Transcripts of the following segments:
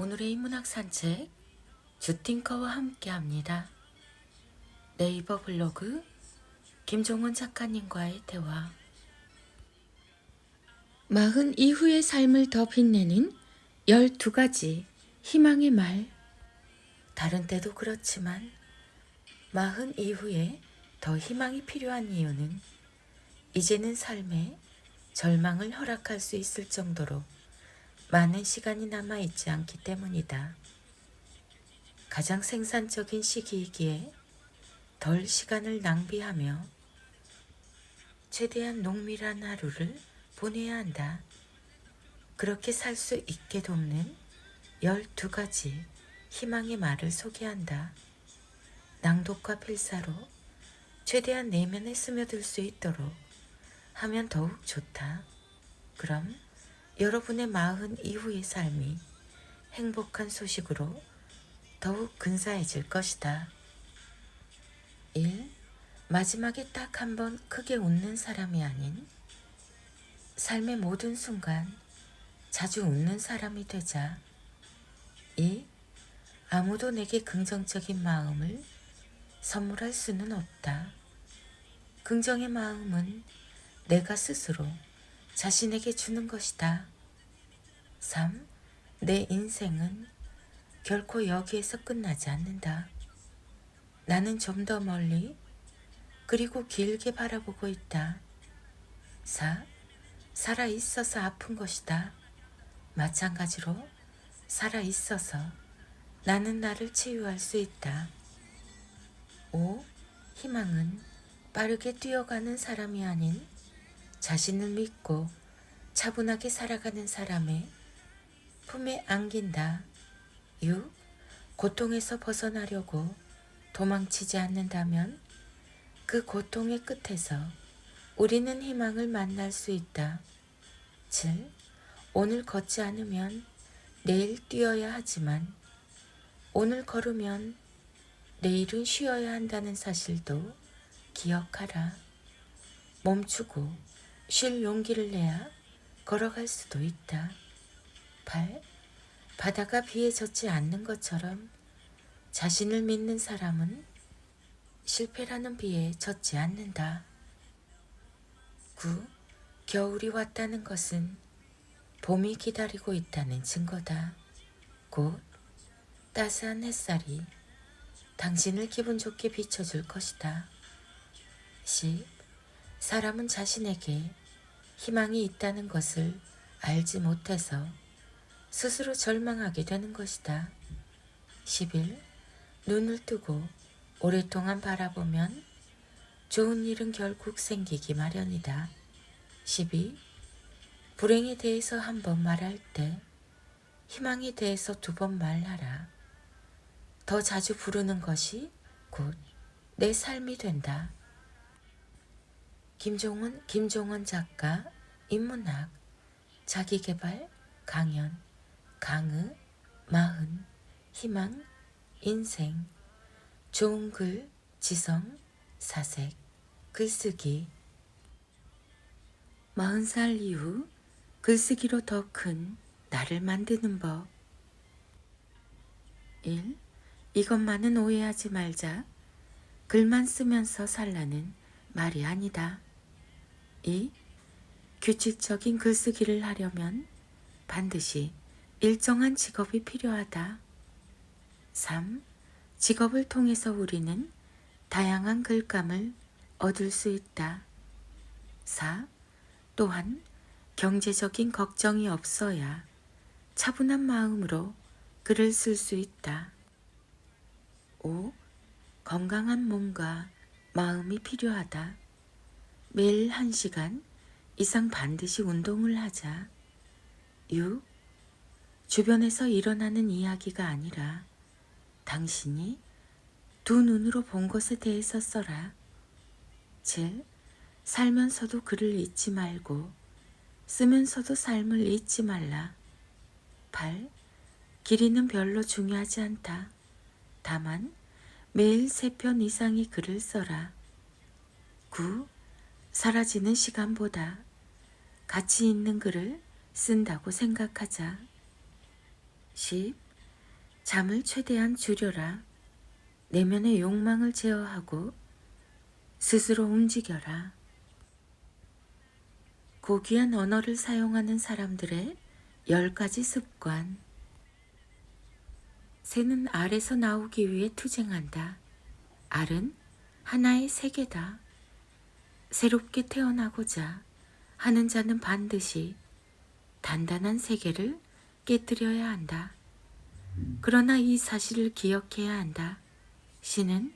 오늘의 인문학 산책 주팅커와 함께합니다. 네이버 블로그 김종원 작가님과의 대화. 마흔 이후의 삶을 더 빛내는 12가지 희망의 말. 다른 때도 그렇지만 마흔 이후에 더 희망이 필요한 이유는 이제는 삶에 절망을 허락할 수 있을 정도로 많은 시간이 남아있지 않기 때문이다. 가장 생산적인 시기이기에 덜 시간을 낭비하며 최대한 농밀한 하루를 보내야 한다. 그렇게 살 수 있게 돕는 12가지 희망의 말을 소개한다. 낭독과 필사로 최대한 내면에 스며들 수 있도록 하면 더욱 좋다. 그럼 여러분의 마흔 이후의 삶이 행복한 소식으로 더욱 근사해질 것이다. 1. 마지막에 딱 한 번 크게 웃는 사람이 아닌 삶의 모든 순간 자주 웃는 사람이 되자. 2. 아무도 내게 긍정적인 마음을 선물할 수는 없다. 긍정의 마음은 내가 스스로 자신에게 주는 것이다. 3. 내 인생은 결코 여기에서 끝나지 않는다. 나는 좀 더 멀리 그리고 길게 바라보고 있다. 4. 살아있어서 아픈 것이다. 마찬가지로 살아있어서 나는 나를 치유할 수 있다. 5. 희망은 빠르게 뛰어가는 사람이 아닌 자신을 믿고 차분하게 살아가는 사람의 품에 안긴다. 6. 고통에서 벗어나려고 도망치지 않는다면 그 고통의 끝에서 우리는 희망을 만날 수 있다. 7. 오늘 걷지 않으면 내일 뛰어야 하지만 오늘 걸으면 내일은 쉬어야 한다는 사실도 기억하라. 멈추고 쉴 용기를 내야 걸어갈 수도 있다. 8. 바다가 비에 젖지 않는 것처럼 자신을 믿는 사람은 실패라는 비에 젖지 않는다. 9. 겨울이 왔다는 것은 봄이 기다리고 있다는 증거다. 곧 따스한 햇살이 당신을 기분 좋게 비춰줄 것이다. 10. 사람은 자신에게 희망이 있다는 것을 알지 못해서 스스로 절망하게 되는 것이다. 11. 눈을 뜨고 오랫동안 바라보면 좋은 일은 결국 생기기 마련이다. 12. 불행에 대해서 한 번 말할 때 희망에 대해서 2번 말하라. 더 자주 부르는 것이 곧 내 삶이 된다. 김종원 작가 인문학 자기계발 강연 강의 마흔 희망 인생 좋은 글 지성 사색 글쓰기 40살 이후 글쓰기로 더 큰 나를 만드는 법. 1. 이것만은 오해하지 말자. 글만 쓰면서 살라는 말이 아니다. 2. 규칙적인 글쓰기를 하려면 반드시 일정한 직업이 필요하다. 3. 직업을 통해서 우리는 다양한 글감을 얻을 수 있다. 4. 또한 경제적인 걱정이 없어야 차분한 마음으로 글을 쓸 수 있다. 5. 건강한 몸과 마음이 필요하다. 매일 1시간 이상 반드시 운동을 하자. 6. 주변에서 일어나는 이야기가 아니라 당신이 2 눈으로 본 것에 대해서 써라. 7. 살면서도 글을 잊지 말고 쓰면서도 삶을 잊지 말라. 8. 길이는 별로 중요하지 않다. 다만 매일 3편 이상의 글을 써라. 9. 사라지는 시간보다 가치 있는 글을 쓴다고 생각하자. 10. 잠을 최대한 줄여라. 내면의 욕망을 제어하고 스스로 움직여라. 고귀한 언어를 사용하는 사람들의 10가지 습관. 새는 알에서 나오기 위해 투쟁한다. 알은 하나의 세계다. 새롭게 태어나고자 하는 자는 반드시 단단한 세계를 깨뜨려야 한다. 그러나 이 사실을 기억해야 한다. 신은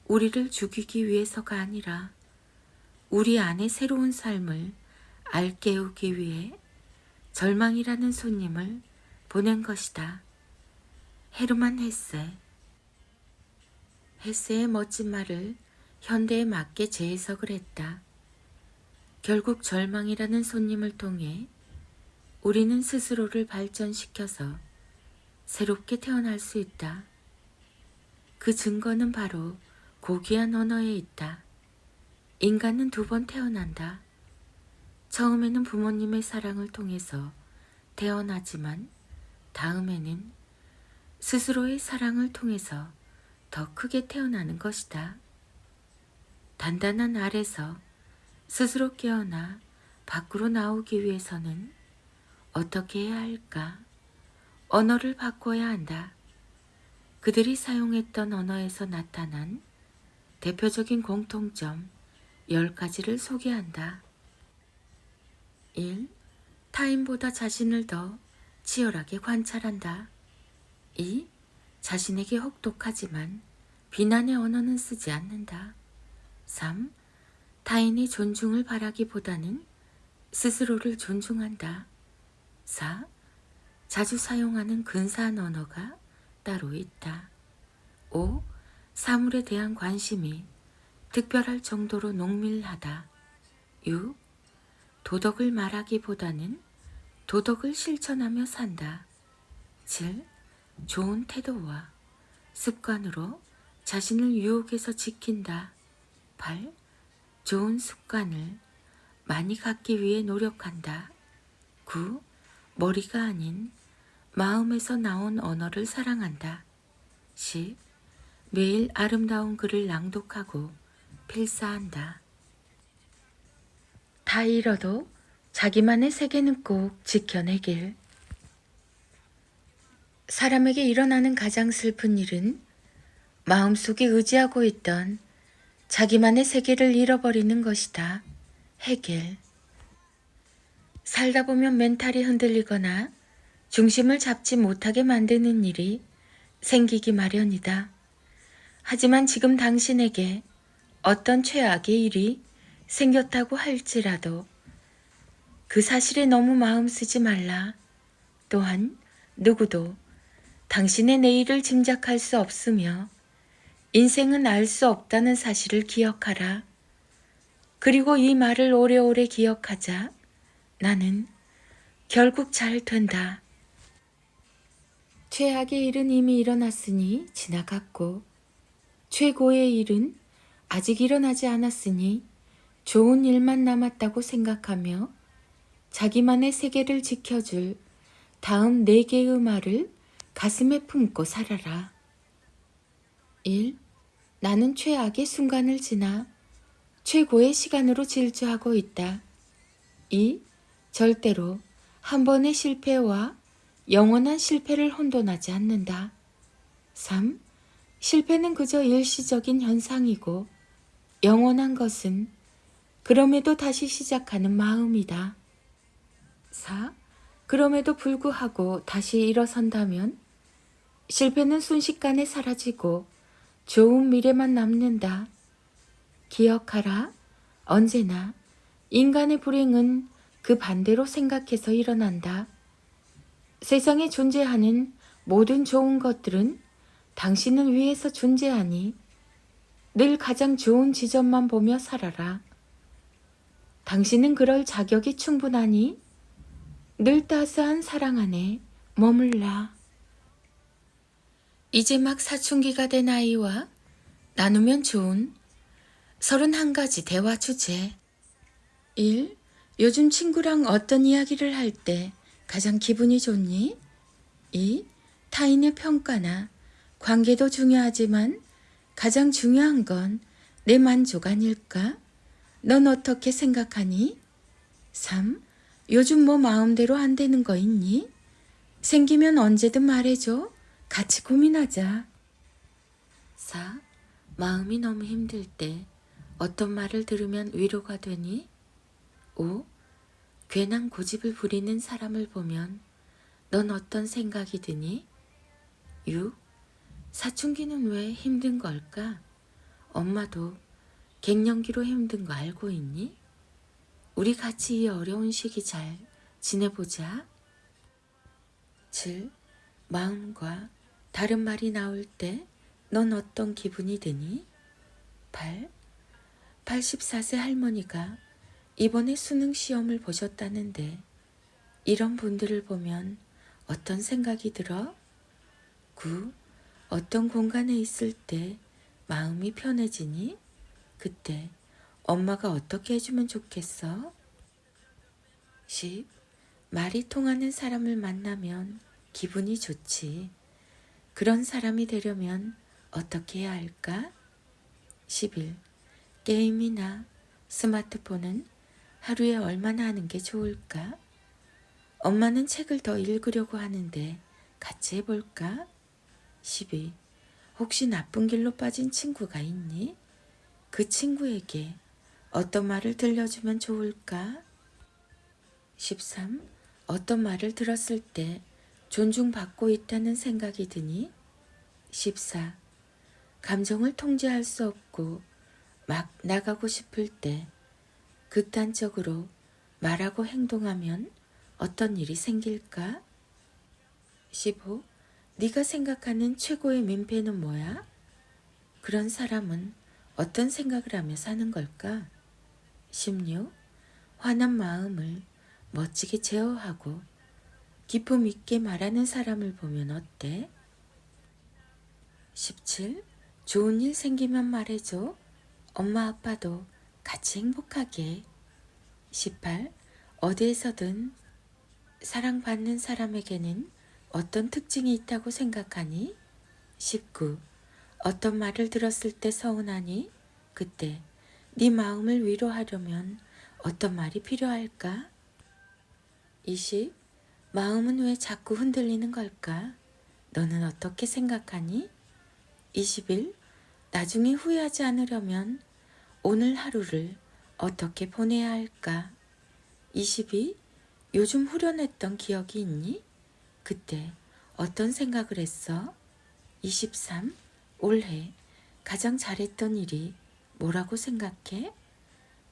우리를 죽이기 위해서가 아니라 우리 안의 새로운 삶을 알깨우기 위해 절망이라는 손님을 보낸 것이다. 헤르만 헤세. 헤세의 멋진 말을 현대에 맞게 재해석을 했다. 결국 절망이라는 손님을 통해 우리는 스스로를 발전시켜서 새롭게 태어날 수 있다. 그 증거는 바로 고귀한 언어에 있다. 인간은 2번 태어난다. 처음에는 부모님의 사랑을 통해서 태어나지만 다음에는 스스로의 사랑을 통해서 더 크게 태어나는 것이다. 단단한 알에서 스스로 깨어나 밖으로 나오기 위해서는 어떻게 해야 할까? 언어를 바꿔야 한다. 그들이 사용했던 언어에서 나타난 대표적인 공통점 10가지를 소개한다. 1. 타인보다 자신을 더 치열하게 관찰한다. 2. 자신에게 혹독하지만 비난의 언어는 쓰지 않는다. 3. 타인의 존중을 바라기보다는 스스로를 존중한다. 4. 자주 사용하는 근사한 언어가 따로 있다. 5. 사물에 대한 관심이 특별할 정도로 농밀하다. 6. 도덕을 말하기보다는 도덕을 실천하며 산다. 7. 좋은 태도와 습관으로 자신을 유혹에서 지킨다. 8. 좋은 습관을 많이 갖기 위해 노력한다. 9. 머리가 아닌 마음에서 나온 언어를 사랑한다. 10. 매일 아름다운 글을 낭독하고 필사한다. 다 잃어도 자기만의 세계는 꼭 지켜내길. 사람에게 일어나는 가장 슬픈 일은 마음속에 의지하고 있던 자기만의 세계를 잃어버리는 것이다. 헤겔. 살다 보면 멘탈이 흔들리거나 중심을 잡지 못하게 만드는 일이 생기기 마련이다. 하지만 지금 당신에게 어떤 최악의 일이 생겼다고 할지라도 그 사실에 너무 마음 쓰지 말라. 또한 누구도 당신의 내일을 짐작할 수 없으며 인생은 알 수 없다는 사실을 기억하라. 그리고 이 말을 오래오래 기억하자. 나는 결국 잘 된다. 최악의 일은 이미 일어났으니 지나갔고 최고의 일은 아직 일어나지 않았으니 좋은 일만 남았다고 생각하며 자기만의 세계를 지켜줄 다음 4개의 말을 가슴에 품고 살아라. 1. 나는 최악의 순간을 지나 최고의 시간으로 질주하고 있다. 2. 절대로 한 번의 실패와 영원한 실패를 혼돈하지 않는다. 3. 실패는 그저 일시적인 현상이고 영원한 것은 그럼에도 다시 시작하는 마음이다. 4. 그럼에도 불구하고 다시 일어선다면 실패는 순식간에 사라지고 좋은 미래만 남는다. 기억하라. 언제나 인간의 불행은 그 반대로 생각해서 일어난다. 세상에 존재하는 모든 좋은 것들은 당신을 위해서 존재하니 늘 가장 좋은 지점만 보며 살아라. 당신은 그럴 자격이 충분하니 늘 따스한 사랑 안에 머물라. 이제 막 사춘기가 된 아이와 나누면 좋은 31가지 대화 주제. 1. 요즘 친구랑 어떤 이야기를 할 때 가장 기분이 좋니? 2. 타인의 평가나 관계도 중요하지만 가장 중요한 건 내 만족 아닐까? 넌 어떻게 생각하니? 3. 요즘 뭐 마음대로 안 되는 거 있니? 생기면 언제든 말해줘. 같이 고민하자. 4. 마음이 너무 힘들 때 어떤 말을 들으면 위로가 되니? 5. 괜한 고집을 부리는 사람을 보면 넌 어떤 생각이 드니? 6. 사춘기는 왜 힘든 걸까? 엄마도 갱년기로 힘든 거 알고 있니? 우리 같이 이 어려운 시기 잘 지내보자. 7. 마음과 다른 말이 나올 때 넌 어떤 기분이 드니? 8. 84세 할머니가 이번에 수능 시험을 보셨다는데 이런 분들을 보면 어떤 생각이 들어? 9. 어떤 공간에 있을 때 마음이 편해지니? 그때 엄마가 어떻게 해주면 좋겠어? 10. 말이 통하는 사람을 만나면 기분이 좋지. 그런 사람이 되려면 어떻게 해야 할까? 11. 게임이나 스마트폰은 하루에 얼마나 하는 게 좋을까? 엄마는 책을 더 읽으려고 하는데 같이 해볼까? 12. 혹시 나쁜 길로 빠진 친구가 있니? 그 친구에게 어떤 말을 들려주면 좋을까? 13. 어떤 말을 들었을 때 존중받고 있다는 생각이 드니? 14. 감정을 통제할 수 없고 막 나가고 싶을 때 극단적으로 말하고 행동하면 어떤 일이 생길까? 15. 네가 생각하는 최고의 민폐는 뭐야? 그런 사람은 어떤 생각을 하며 사는 걸까? 16. 화난 마음을 멋지게 제어하고 기품 있게 말하는 사람을 보면 어때? 17. 좋은 일 생기면 말해줘. 엄마 아빠도 같이 행복하게. 18. 어디에서든 사랑받는 사람에게는 어떤 특징이 있다고 생각하니? 19. 어떤 말을 들었을 때 서운하니? 그때 네 마음을 위로하려면 어떤 말이 필요할까? 20. 마음은 왜 자꾸 흔들리는 걸까? 너는 어떻게 생각하니? 21. 나중에 후회하지 않으려면 오늘 하루를 어떻게 보내야 할까? 22. 요즘 후련했던 기억이 있니? 그때 어떤 생각을 했어? 23. 올해 가장 잘했던 일이 뭐라고 생각해?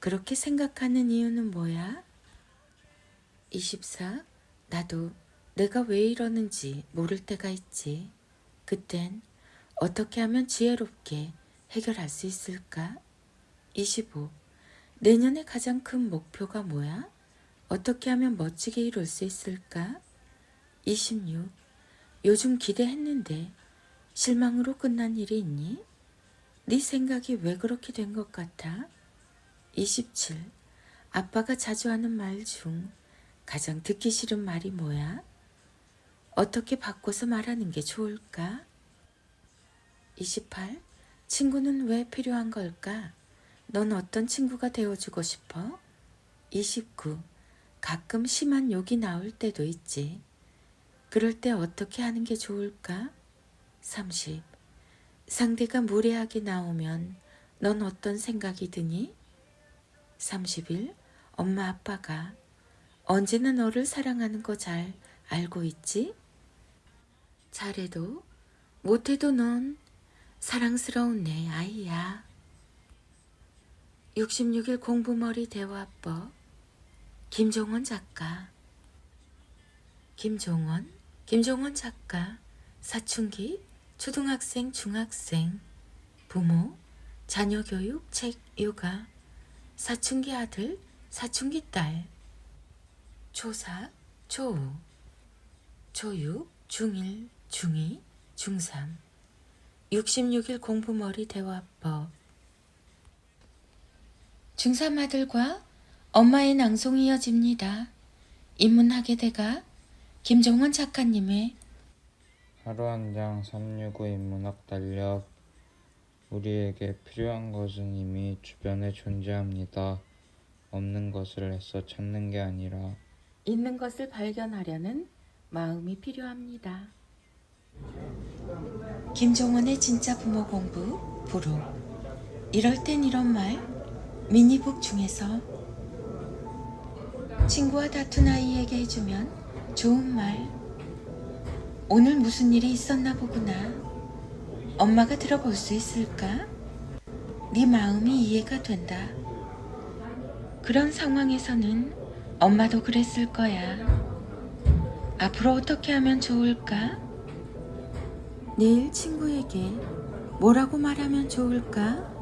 그렇게 생각하는 이유는 뭐야? 24. 나도 내가 왜 이러는지 모를 때가 있지. 그땐 어떻게 하면 지혜롭게 해결할 수 있을까? 25. 내년에 가장 큰 목표가 뭐야? 어떻게 하면 멋지게 이룰 수 있을까? 26. 요즘 기대했는데 실망으로 끝난 일이 있니? 네 생각이 왜 그렇게 된 것 같아? 27. 아빠가 자주 하는 말 중 가장 듣기 싫은 말이 뭐야? 어떻게 바꿔서 말하는 게 좋을까? 28. 친구는 왜 필요한 걸까? 넌 어떤 친구가 되어주고 싶어? 29. 가끔 심한 욕이 나올 때도 있지. 그럴 때 어떻게 하는 게 좋을까? 30. 상대가 무례하게 나오면 넌 어떤 생각이 드니? 31. 엄마 아빠가 언제나 너를 사랑하는 거 잘 알고 있지? 잘해도 못해도 넌 사랑스러운 내 아이야. 66일 공부머리 대화법. 김종원 작가. 김종원 작가. 사춘기, 초등학생, 중학생, 부모, 자녀 교육, 책, 육아, 사춘기 아들, 사춘기 딸, 초사, 초우, 초6, 중1, 중2, 중3. 66일 공부머리 대화법. 중3 아들과 엄마의 낭송이 이어집니다. 인문학의 대가 김종원 작가님의 하루 한 장 365 인문학 달력. 우리에게 필요한 것은 이미 주변에 존재합니다. 없는 것을 애써 찾는 게 아니라 있는 것을 발견하려는 마음이 필요합니다. 김종원의 진짜 부모 공부 부록. 이럴 땐 이런 말. 미니북 중에서 친구와 다툰 아이에게 해주면 좋은 말. 오늘 무슨 일이 있었나 보구나. 엄마가 들어볼 수 있을까? 네 마음이 이해가 된다. 그런 상황에서는 엄마도 그랬을 거야. 앞으로 어떻게 하면 좋을까? 내일 친구에게 뭐라고 말하면 좋을까?